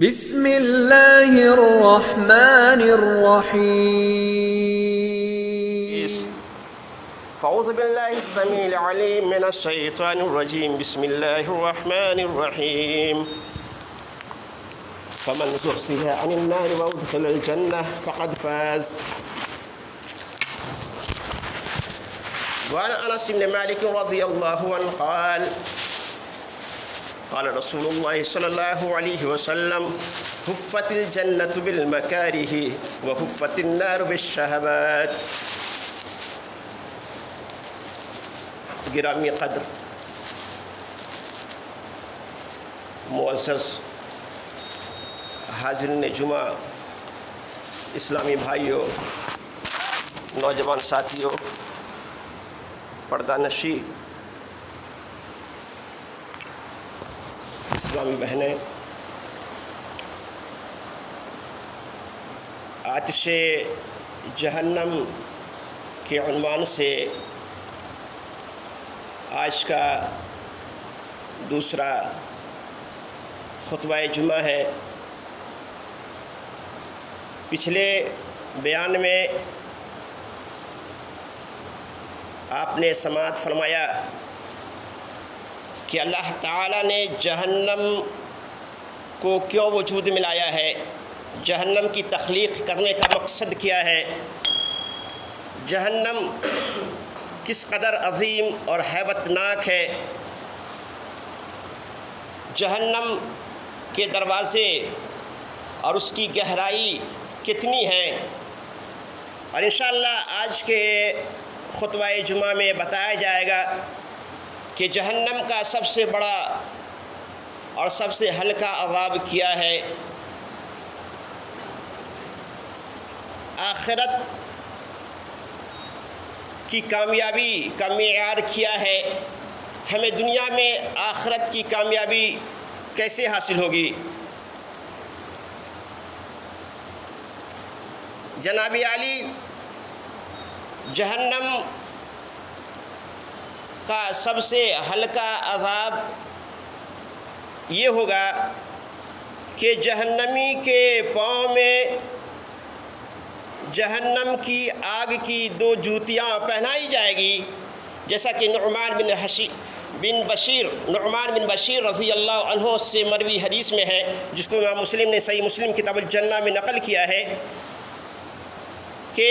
بسم اللہ الرحمن الرحیم فاعوذ باللہ السمیع العلیم من الشیطان الرجیم بسم اللہ الرحمن الرحیم فمن زحزح عن النار وادخل الجنہ فقد فاز وعن انس بن مالک رضی اللہ عنہ قال رسول اللہ صلی اللہ علیہ وسلم حفت الجنۃ بالمکارہ وحفت النار بالشہوات۔ گرامی قدر معزز حاضرین جمعہ، اسلامی بھائیوں، نوجوان ساتھیوں، پردہ نشی اسلامی بہنیں، آتش جہنم کے عنوان سے آج کا دوسرا خطبہ جمعہ ہے۔ پچھلے بیان میں آپ نے سماعت فرمایا کہ اللہ تعالیٰ نے جہنم کو کیوں وجود میں لایا ہے، جہنم کی تخلیق کرنے کا مقصد کیا ہے، جہنم کس قدر عظیم اور ہیبت ناک ہے، جہنم کے دروازے اور اس کی گہرائی کتنی ہے، اور انشاءاللہ آج کے خطبہ جمعہ میں بتایا جائے گا کہ جہنم کا سب سے بڑا اور سب سے ہلکا عذاب کیا ہے، آخرت کی کامیابی کا معیار کیا ہے، ہمیں دنیا میں آخرت کی کامیابی کیسے حاصل ہوگی۔ جناب عالی، جہنم کا سب سے ہلکا عذاب یہ ہوگا کہ جہنمی کے پاؤں میں جہنم کی آگ کی دو جوتیاں پہنائی جائے گی، جیسا کہ نعمان بن بشیر رضی اللہ عنہ سے مروی حدیث میں ہے، جس کو امام مسلم نے صحیح مسلم کتاب الجنہ میں نقل کیا ہے کہ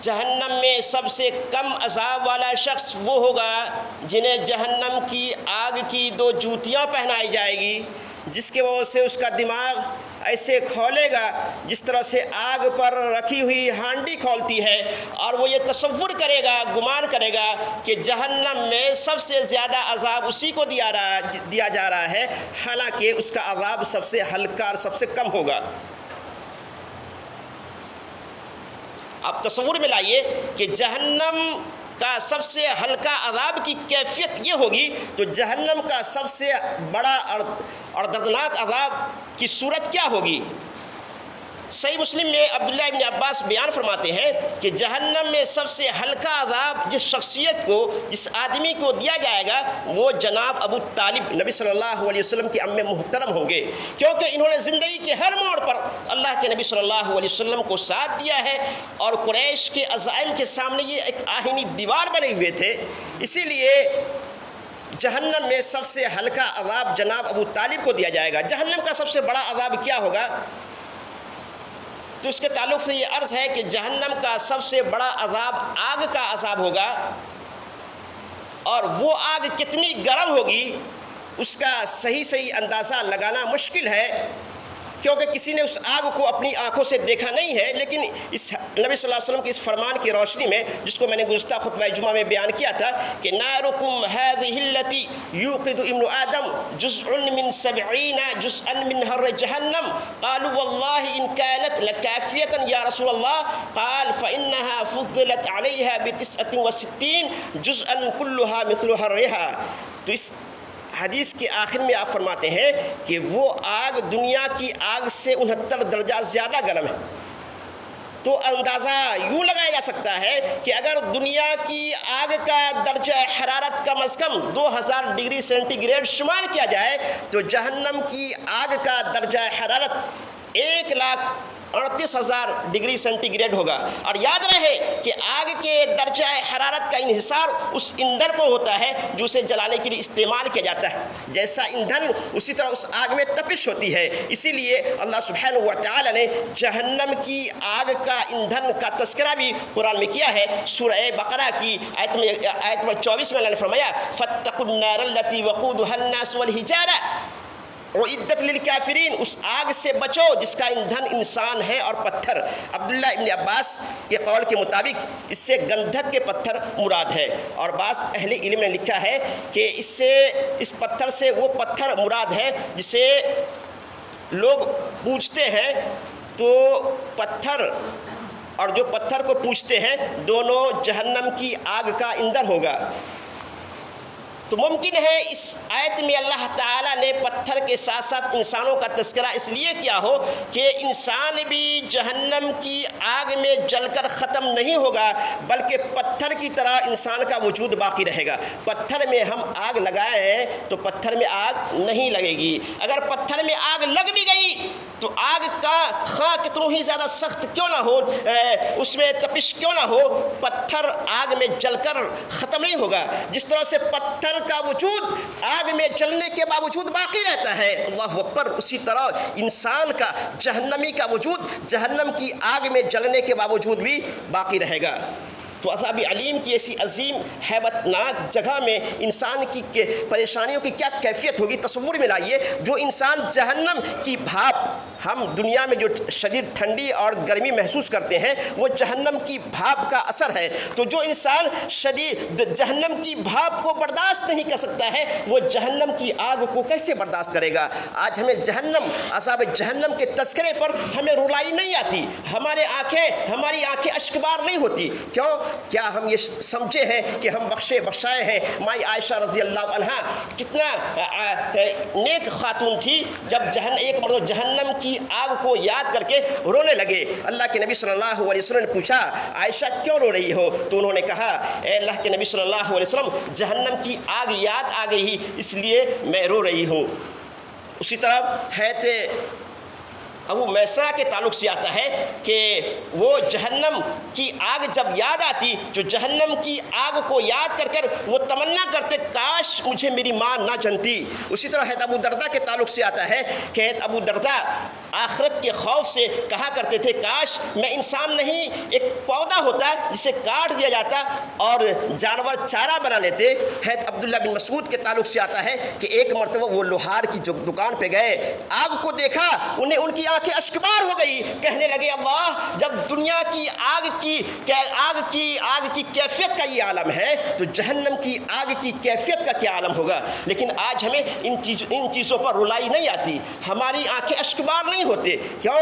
جہنم میں سب سے کم عذاب والا شخص وہ ہوگا جنہیں جہنم کی آگ کی دو جوتیاں پہنائی جائے گی، جس کے وجہ سے اس کا دماغ ایسے کھولے گا جس طرح سے آگ پر رکھی ہوئی ہانڈی کھولتی ہے، اور وہ یہ تصور کرے گا، گمان کرے گا کہ جہنم میں سب سے زیادہ عذاب اسی کو دیا جا رہا ہے، حالانکہ اس کا عذاب سب سے ہلکا اور سب سے کم ہوگا۔ آپ تصور میں لائیے کہ جہنم کا سب سے ہلکا عذاب کی کیفیت یہ ہوگی تو جہنم کا سب سے بڑا اور دردناک عذاب کی صورت کیا ہوگی۔ صحیح مسلم میں عبداللہ ابن عباس بیان فرماتے ہیں کہ جہنم میں سب سے ہلکا عذاب جس شخصیت کو، جس آدمی کو دیا جائے گا وہ جناب ابو طالب نبی صلی اللہ علیہ وسلم کے عم محترم ہوں گے، کیونکہ انہوں نے زندگی کے ہر موڑ پر اللہ کے نبی صلی اللہ علیہ وسلم کو ساتھ دیا ہے، اور قریش کے عزائم کے سامنے یہ ایک آہنی دیوار بنے ہوئے تھے، اسی لیے جہنم میں سب سے ہلکا عذاب جناب ابو طالب کو دیا جائے گا۔ جہنم کا سب سے بڑا عذاب کیا ہوگا، تو اس کے تعلق سے یہ عرض ہے کہ جہنم کا سب سے بڑا عذاب آگ کا عذاب ہوگا، اور وہ آگ کتنی گرم ہوگی اس کا صحیح اندازہ لگانا مشکل ہے، کیونکہ کسی نے اس آگ کو اپنی آنکھوں سے دیکھا نہیں ہے، لیکن اس نبی صلی اللہ علیہ وسلم کے اس فرمان کی روشنی میں، جس کو میں نے گزشتہ خطبہ جمعہ میں بیان کیا تھا کہ نارکم هذه التي يوقد ابن آدم جزء من 70 جزءا من حر جہنم قالوا والله ان كانت لكافية يا رسول الله قال فإنها فضلت عليها ب69 جزءا كلها مثل حرها۔ تو اس حدیث کے آخر میں آپ فرماتے ہیں کہ وہ آگ دنیا کی آگ سے 69 درجہ زیادہ گرم ہے، تو اندازہ یوں لگایا جا سکتا ہے کہ اگر دنیا کی آگ کا درجہ حرارت کم از کم 2000 ڈگری سینٹی گریڈ شمار کیا جائے تو جہنم کی آگ کا درجہ حرارت 1,38,000 ڈگری سینٹی گریڈ ہوگا۔ اور یاد رہے کہ آگ کے درجہ حرارت کا انحصار اس ایندھن پر ہوتا ہے جو اسے جلانے کے لیے استعمال کیا جاتا ہے۔ جیسا ایندھن اسی طرح اس آگ میں تپش ہوتی ہے۔ اسی لیے اللہ سبحانہ و تعالی نے جہنم کی آگ کا ایندھن کا تذکرہ بھی قرآن میں کیا ہے۔ سورہ بقرہ کی آیت نمبر 24 میں اللہ نے فرمایا فاتقوا النار التي وقودها الناس والحجارہ اعدت للکافرین، اس آگ سے بچو جس کا ایندھن انسان ہے اور پتھر۔ عبداللہ ابن عباس کے قول کے مطابق اس سے گندھک کے پتھر مراد ہے، اور بعض اہل علم نے لکھا ہے کہ اس پتھر سے وہ پتھر مراد ہے جسے لوگ پوجتے ہیں، تو پتھر اور جو پتھر کو پوجتے ہیں دونوں جہنم کی آگ کا ایندھن ہوگا۔ تو ممکن ہے اس آیت میں اللہ تعالیٰ نے پتھر کے ساتھ ساتھ انسانوں کا تذکرہ اس لیے کیا ہو کہ انسان بھی جہنم کی آگ میں جل کر ختم نہیں ہوگا، بلکہ پتھر کی طرح انسان کا وجود باقی رہے گا۔ پتھر میں ہم آگ لگائے ہیں تو پتھر میں آگ نہیں لگے گی، اگر پتھر میں آگ لگ بھی گئی تو آگ کا خواہ کتنوں ہی زیادہ سخت کیوں نہ ہو، اس میں تپش کیوں نہ ہو، پتھر آگ میں جل کر ختم نہیں ہوگا۔ جس طرح سے پتھر کا وجود آگ میں جلنے کے باوجود باقی رہتا ہے، اللہ اکبر، اسی طرح انسان کا، جہنمی کا وجود جہنم کی آگ میں جلنے کے باوجود بھی باقی رہے گا۔ تو عذاب علیم کی ایسی عظیم ہیبت ناک جگہ میں انسان کی پریشانیوں کی کیا کیفیت ہوگی تصور میں لائیے۔ جو انسان جہنم کی بھاپ، ہم دنیا میں جو شدید ٹھنڈی اور گرمی محسوس کرتے ہیں وہ جہنم کی بھاپ کا اثر ہے، تو جو انسان شدید جہنم کی بھاپ کو برداشت نہیں کر سکتا ہے وہ جہنم کی آگ کو کیسے برداشت کرے گا؟ آج ہمیں جہنم، عذاب جہنم کے تذکرے پر ہمیں رلائی نہیں آتی، ہماری آنکھیں اشکبار نہیں ہوتی۔ کیوں؟ کیا ہم یہ سمجھے ہیں کہ ہم بخشے بخشائے ہیں؟ مائی عائشہ رضی اللہ عنہا کتنا نیک خاتون تھی، جب ایک مرتبہ جہنم کی آگ کو یاد کر کے رونے لگے، اللہ کے نبی صلی اللہ علیہ وسلم نے پوچھا عائشہ کیوں رو رہی ہو؟ تو انہوں نے کہا اے اللہ کے نبی صلی اللہ علیہ وسلم، جہنم کی آگ یاد آ گئی اس لیے میں رو رہی ہوں۔ اسی طرح حیرت ابو میسرہ کے تعلق سے آتا ہے کہ وہ جہنم کی آگ جب یاد آتی، جو جہنم کی آگ کو یاد کر کر وہ تمنا کرتے کاش مجھے میری ماں نہ جنتی۔ اسی طرح حضرت ابو درداء کے تعلق سے آتا ہے کہ حضرت ابو درداء آخرت کے خوف سے کہا کرتے تھے کاش میں انسان نہیں، ایک پودا ہوتا جسے کاٹ دیا جاتا اور جانور چارہ بنا لیتے۔ حضرت عبداللہ بن مسعود کے تعلق سے آتا ہے کہ ایک مرتبہ وہ لوہار کی دکان پہ گئے، آگ کو دیکھا، ان کی آنکھیں اشکبار ہو گئی، کہنے لگے اللہ جب دنیا کی آگ کی کیفیت کا یہ عالم ہے تو جہنم کی آگ کی کیفیت کا کیا عالم ہوگا۔ لیکن آج ہمیں ان چیزوں پر رلائی نہیں آتی، ہماری آنکھیں اشکبار نہیں ہوتے۔ کیوں؟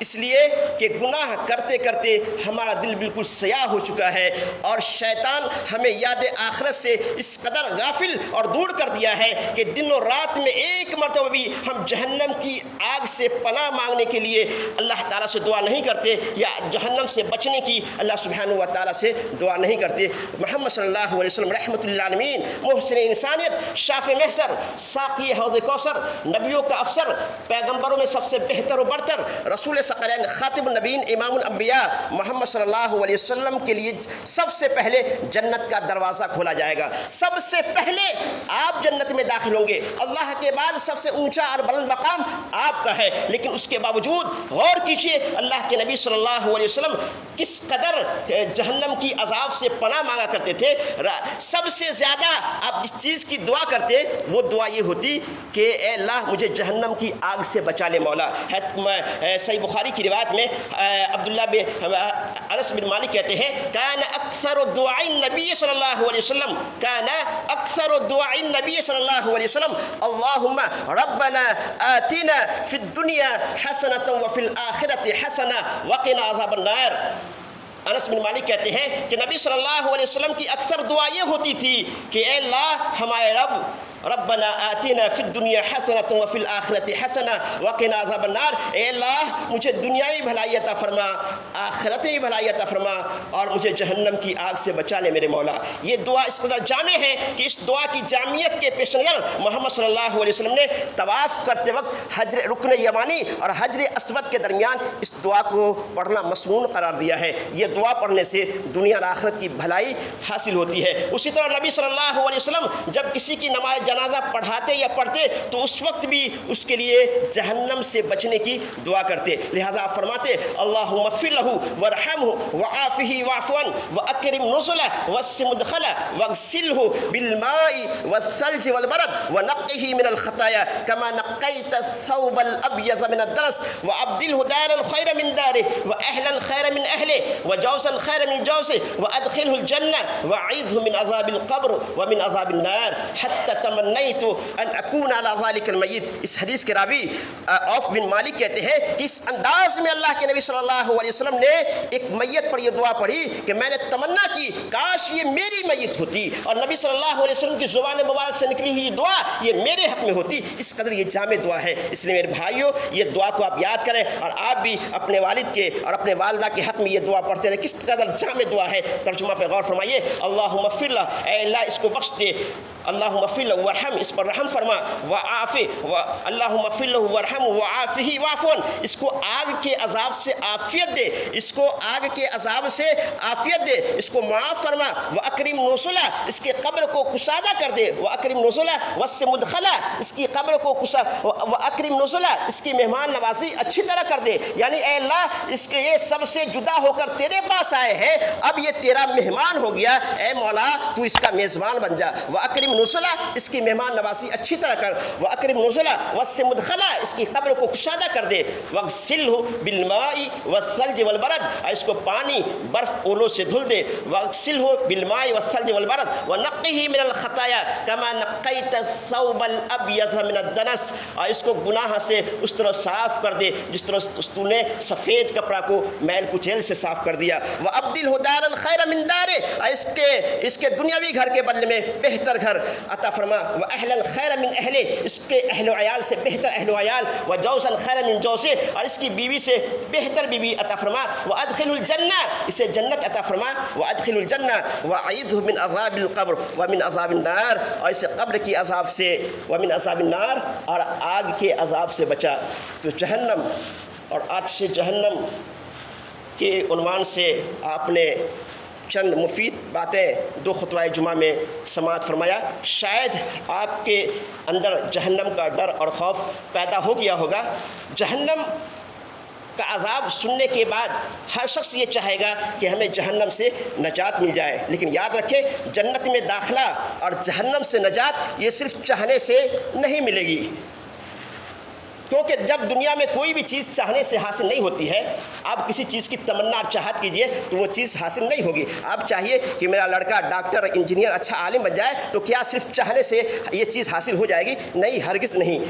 اس لیے کہ گناہ کرتے کرتے ہمارا دل بالکل سیاہ ہو چکا ہے، اور شیطان ہمیں یاد آخرت سے اس قدر غافل اور دور کر دیا ہے کہ دن و رات میں ایک مرتبہ بھی ہم جہنم کی آگ سے پناہ مانگنے کے لیے اللہ تعالیٰ سے دعا نہیں کرتے، یا جہنم سے بچنے کی اللہ سبحانہ و تعالیٰ سے دعا نہیں کرتے۔ محمد صلی اللہ علیہ وسلم رحمۃ اللہ عالمین، محسن انسانیت، شافع محشر، ساقی حوض کوثر، نبیوں کا افسر، پیغمبروں میں سب سے بہتر و برتر، رسول ثقلین، خاتم النبیین، امام الانبیاء محمد صلی اللہ علیہ وسلم کے لیے سب سے پہلے جنت کا دروازہ کھولا جائے گا، سب سے پہلے آپ جنت میں داخل ہوں گے، اللہ کے بعد سب سے اونچا اور بلند مقام آپ کا ہے۔ لیکن اس کے باوجود غور کیجئے اللہ کے نبی صلی اللہ علیہ وسلم کس قدر جہنم کی عذاب سے پناہ مانگا کرتے تھے۔ سب سے زیادہ آپ جس چیز کی دعا کرتے وہ دعا یہ ہوتی کہ اے اللہ مجھے جہنم کی آگ سے بچا لے مولا۔ صحیح بخاری کی روایت میں عبداللہ بن انس بن مالک کہتے ہیں کان اکثر دعاء النبی صلی اللہ علیہ وسلم اللہم ربنا آتنا فی الدنیا حسنۃ وفی الآخرۃ حسنۃ وقنا عذاب النار۔ انس بن مالک کہتے ہیں کہ نبی صلی اللہ علیہ وسلم کی اکثر دعا یہ ہوتی تھی کہ اے اللہ ہمارے رب ربنا آتنا فی الدنیا حسنۃ وفی الآخرۃ حسنہ وقنا عذاب النار، اے اللہ مجھے دنیاوی بھلائی عطا فرما، آخرتی بھلائی عطا فرما، اور مجھے جہنم کی آگ سے بچا لے میرے مولا۔ یہ دعا اس قدر جامع ہے کہ اس دعا کی جامعیت کے پیش نظر محمد صلی اللہ علیہ وسلم نے طواف کرتے وقت رکن یمانی اور حجر اسود کے درمیان اس دعا کو پڑھنا مسنون قرار دیا ہے۔ یہ دعا پڑھنے سے دنیا اور آخرت کی بھلائی حاصل ہوتی ہے۔ اسی طرح نبی صلی اللہ علیہ وسلم جب کسی کی نماز جنازہ پڑھاتے یا پڑھتے تو اس وقت بھی اس کے لیے جہنم سے بچنے کی دعا کرتے، لہذا آپ فرماتے اللہم اغفر لہ وارحمہ وعافہ واعف عنہ واکرم نزلہ وسع مدخلہ واغسلہ بالماء والثلج والبرد ونقہ من الخطایا کما نقیت الثوب الابیض من الدنس وابدلہ دارا خیر من دارہ واہلا خیر من اہلہ وجوزا خیر من جوزہ وادخلہ الجنہ واعذہ من عذاب القبر ومن عذاب النار حتی تمنیت ان اکون علی ذلک المیت۔ اس حدیث کے راوی عوف بن مالک کہتے ہیں کہ اس انداز میں اللہ کے نبی صلی اللہ علیہ وسلم نے ایک میت پر یہ دعا پڑھی کہ میں نے تمنا کی کاش یہ میری میت ہوتی، اور نبی صلی اللہ علیہ وسلم کی زبان مبارک سے نکلی ہوئی دعا یہ میرے حق میں ہوتی۔ اس قدر یہ جامع دعا ہے، اس لیے میرے بھائیوں یہ دعا کو آپ یاد کریں، اور آپ بھی اپنے والد کے اور اپنے والدہ کے حق میں یہ دعا پڑھتے رہیں۔ کس قدر جامع دعا ہے، ترجمہ پہ غور فرمائیے۔ اللہم اغفر لہ، اے اللہ اس کو بخش دے، اللہم اغفر لہ وارحم، اس پر رحم فرما، وعافہ، اللہم اغفر لہ وارحم وعافہ واعف عنہ، اس کو آگ کے عذاب سے عافیت دے، اس کو آگ کے عذاب سے عافیت دے، اس کو معاف فرما، واکرم نزلہ، اس کے قبر کو کشادہ کر دے، واکرم نزلہ وسع مدخلہ، اس کی قبر کو واکرم نزلہ، اس کی مہمان نوازی اچھی طرح کر دے، یعنی اے اللہ اس کے یہ سب سے جدا ہو کر تیرے پاس آئے ہیں، اب یہ تیرا مہمان ہو گیا، اے مولا تو اس کا میزبان بن جا، واکرم نزلہ، اس کی مہمان نوازی اچھی طرح کر، واکرم نزلہ وسع مدخلہ، اس کی قبر کو کشادہ کر دے، واغسلہ بالماء والثلج والبرد، اور اس کو پانی برف اولو سے دھل دے، واغسلہ بالماء والثلج والبرد ونقہ من الخطایا کما نقیت الثوب الابیض من الدنس، اور اس کو گناہ سے اس طرح صاف کر دے جس طرح تو نے سفید کپڑا کو میل کچیل سے صاف کر دیا، وابدلہ دارا خیر من دارہ، اور اس کے دنیاوی گھر کے بدلے میں بہتر گھر عطا فرما، واہلا خیر من اہلہ، اس کے اہل و عیال سے بہتر اہل و عیال، وجوزا خیر من جوزہ، اور اس کی بیوی سے بہتر بیوی عطا فرما، وادخل الجنہ، اسے جنت عطا فرما، وادخل الجنہ واعذہ من عذاب القبر ومن عذاب النار، اور اسے قبر کی عذاب سے، ومن عذاب النار، اور آگ کے عذاب سے بچا۔ تو جہنم اور آتش جہنم کے عنوان سے آپ نے چند مفید باتیں دو خطبہ جمعہ میں سماعت فرمایا۔ شاید آپ کے اندر جہنم کا ڈر اور خوف پیدا ہو گیا ہوگا۔ جہنم کا عذاب سننے کے بعد ہر شخص یہ چاہے گا کہ ہمیں جہنم سے نجات مل جائے، لیکن یاد رکھیں جنت میں داخلہ اور جہنم سے نجات یہ صرف چاہنے سے نہیں ملے گی، کیونکہ جب دنیا میں کوئی بھی چیز چاہنے سے حاصل نہیں ہوتی ہے، آپ کسی چیز کی تمنا اور چاہت کیجئے تو وہ چیز حاصل نہیں ہوگی۔ آپ چاہیے کہ میرا لڑکا ڈاکٹر، انجینئر، اچھا عالم بن جائے، تو کیا صرف چاہنے سے یہ چیز حاصل ہو جائے گی؟ نہیں، ہرگز نہیں۔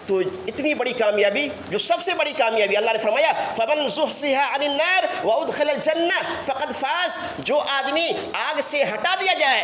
تو اتنی بڑی کامیابی، جو سب سے بڑی کامیابی، اللہ نے فرمایا فَمَنْ زُحْزِحَ عَنِ النَّارِ وَأُدْخِلَ الْجَنَّةَ فَقَدْ فَازَ، جو آدمی آگ سے ہٹا دیا جائے،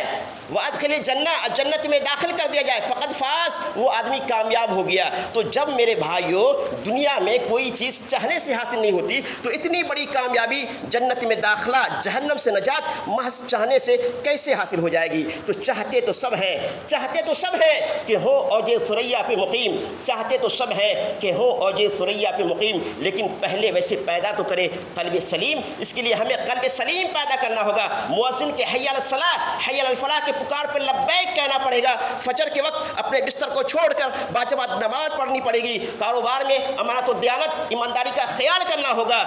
وَأَدْخِلِ الْجَنَّةَ، جنت میں داخل کر دیا جائے، فَقَدْ فَازَ، وہ آدمی کامیاب ہو گیا۔ تو جب میرے بھائیوں دنیا میں کوئی چیز چاہنے سے حاصل نہیں ہوتی، تو اتنی بڑی کامیابی جنت میں داخلہ، جہنم سے نجات محض چاہنے سے کیسے حاصل ہو جائے گی؟ تو چاہتے تو سب ہیں، چاہتے تو سب ہیں کہ ہو اوج ثریا پہ مقیم، چاہتے تو سب ہے کہ ہو اوج ثریا پہ مقیم، لیکن پہلے ویسے پیدا تو کرے قلب سلیم۔ اس کے لیے ہمیں قلب سلیم پیدا کرنا ہوگا۔ مؤذن کے حی علی الصلاۃ، حی علی الفلاح کے پکار پہ لبیک کہنا پڑے گا۔ فجر کے وقت اپنے بستر کو چھوڑ کر باجماعت نماز پڑھنی پڑے گی۔ کاروبار میں امانت و دیانت، ایمانداری کا خیال کرنا ہوگا،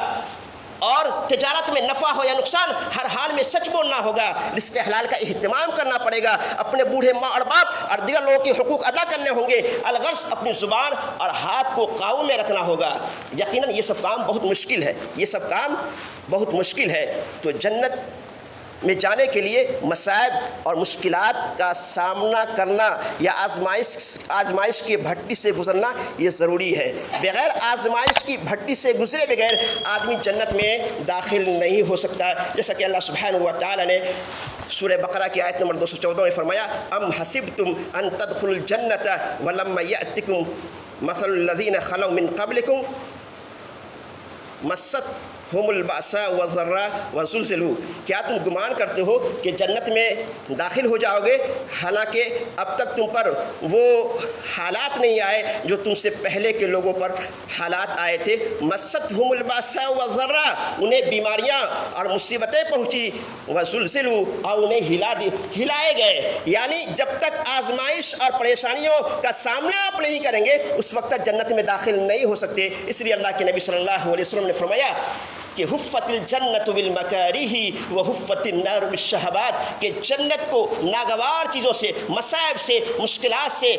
اور تجارت میں نفع ہو یا نقصان ہر حال میں سچ بولنا ہوگا۔ رزق حلال کا اہتمام کرنا پڑے گا۔ اپنے بوڑھے ماں اور باپ اور دیگر لوگوں کے حقوق ادا کرنے ہوں گے۔ الغرض اپنی زبان اور ہاتھ کو قابو میں رکھنا ہوگا۔ یقیناً یہ سب کام بہت مشکل ہے، یہ سب کام بہت مشکل ہے۔ تو جنت میں جانے کے لیے مصائب اور مشکلات کا سامنا کرنا یا آزمائش کی بھٹی سے گزرنا یہ ضروری ہے۔ بغیر آزمائش کی بھٹی سے گزرے بغیر آدمی جنت میں داخل نہیں ہو سکتا، جیسا کہ اللہ سبحانہ و تعالی نے سورہ بقرہ کی آیت نمبر 214 میں فرمایا، ام حسبتم ان تدخلوا الجنۃ ولما یأتکم مثل الذین خلوا من قبلکم مستہم البأساء والضراء وزلزلوا، کیا تم گمان کرتے ہو کہ جنت میں داخل ہو جاؤ گے حالانکہ اب تک تم پر وہ حالات نہیں آئے جو تم سے پہلے کے لوگوں پر حالات آئے تھے۔ مستہم البأساء والضراء، انہیں بیماریاں اور مصیبتیں پہنچی، وزلزلوا، اور انہیں ہلائے گئے، یعنی جب تک آزمائش اور پریشانیوں کا سامنا آپ نہیں کریں گے اس وقت تک جنت میں داخل نہیں ہو سکتے۔ اس لیے اللہ کے نبی صلی اللہ علیہ وسلم نے فرمایا کہ حفت الجنت بالمکارہ وحفت النار بالشہوات، کہ جنت کو ناگوار چیزوں سے، مصائب سے، مشکلات سے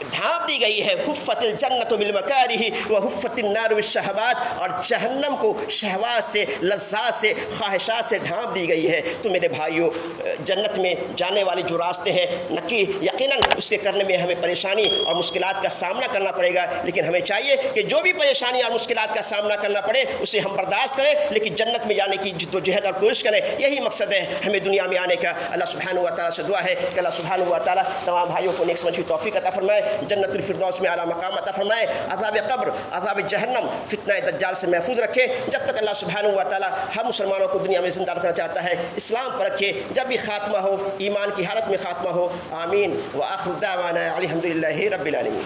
ڈھانپ دی گئی ہے۔ حفت الجنت بالمکارہ وحفت النار بالشہوات، اور جہنم کو شہوات سے، لذات سے، خواہشات سے ڈھانپ دی گئی ہے۔ تو میرے بھائیوں، جنت میں جانے والے جو راستے ہیں یقیناً اس کے کرنے میں ہمیں پریشانی اور مشکلات کا سامنا کرنا پڑے گا، لیکن ہمیں چاہیے کہ جو بھی پریشانی اور مشکلات کا سامنا کرنا پڑے اسے ہم برداشت کریں، لیکن جنت میں جانے کی جد و جہد اور کوشش کریں۔ یہی مقصد ہے ہمیں دنیا میں آنے کا۔ اللہ سبحانہ و تعالیٰ سے دعا ہے کہ اللہ سبحانہ و تعالیٰ تمام بھائیوں کو نیک سمجھ کی توفیق عطا فرمائے، جنت الفردوس میں اعلیٰ مقام عطا فرمائے، عذاب قبر، عذاب جہنم، فتنہ دجال سے محفوظ رکھے۔ جب تک اللہ سبحانہ و تعالیٰ ہم مسلمانوں کو دنیا میں زندہ رکھنا چاہتا ہے اسلام پر رکھے، جب بھی خاتمہ ہو ایمان کی حالت میں خاتمہ ہو۔ آمین۔ وآخر دعوانا الحمد للہ رب العالمین۔